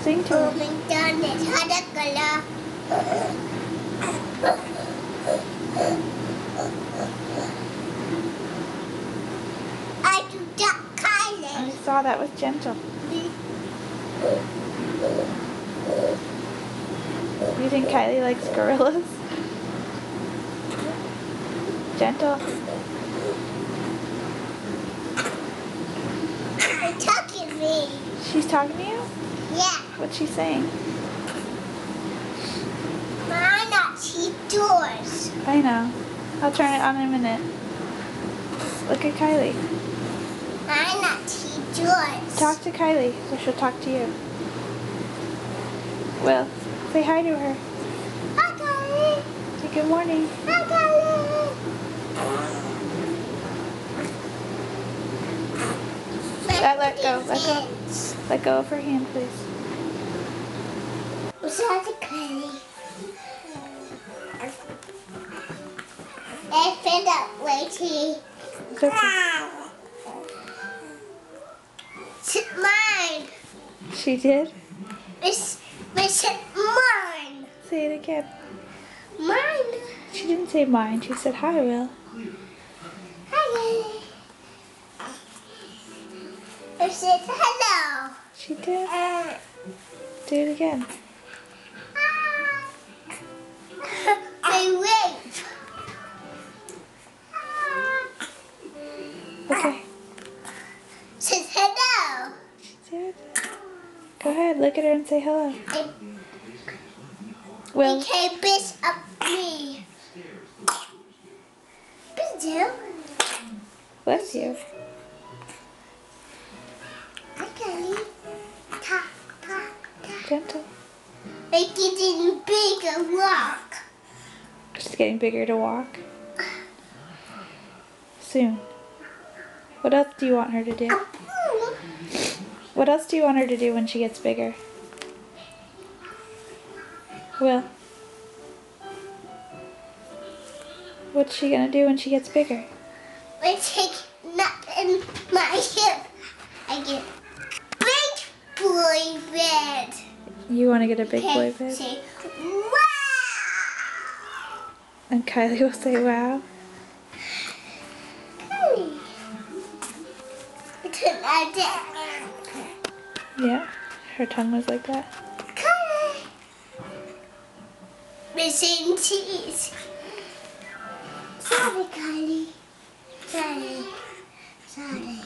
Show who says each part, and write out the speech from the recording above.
Speaker 1: Sing to her. I saw that was Gentle. You think Kylie likes gorillas? Gentle.
Speaker 2: She's talking to me.
Speaker 1: She's talking to you?
Speaker 2: Yeah.
Speaker 1: What's she saying?
Speaker 2: Why not see doors?
Speaker 1: I know. I'll turn it on in a minute. Look at Kylie.
Speaker 2: Why not see doors?
Speaker 1: Talk to Kylie so she'll talk to you. Will, say hi to her.
Speaker 2: Hi, Kylie.
Speaker 1: Say good morning.
Speaker 2: Hi, Kylie.
Speaker 1: Let go. Let go. Let go of her hand, please.
Speaker 2: What's that, Kylie? I fed up waiting.
Speaker 1: It's okay.
Speaker 2: It's mine.
Speaker 1: She did?
Speaker 2: It's mine.
Speaker 1: Say it again.
Speaker 2: Mine.
Speaker 1: She didn't say mine. She said hi, Will.
Speaker 2: Hi. I said hello.
Speaker 1: She did? Do it again.
Speaker 2: I wait.
Speaker 1: Okay.
Speaker 2: Says hello.
Speaker 1: She did? Go ahead. Look at her and say hello. Will.
Speaker 2: Okay, bitch up me. Bitch you.
Speaker 1: Bless you.
Speaker 2: Hi, Kylie. Ta, ta, ta.
Speaker 1: Gentle.
Speaker 2: Make it bigger walk.
Speaker 1: She's getting bigger to walk. Soon. What else do you want her to do? What else do you want her to do when she gets bigger? Will. What's she gonna do when she gets bigger?
Speaker 2: I take nap in my hip. I get big boy bed.
Speaker 1: You want to get a big boy
Speaker 2: Okay,
Speaker 1: bed?
Speaker 2: say, wow.
Speaker 1: And Kylie will say, wow.
Speaker 2: Kylie. It's like that.
Speaker 1: Yeah, her tongue was like that.
Speaker 2: Kylie. Missing cheese. Sorry, Kylie. Sorry. Sorry.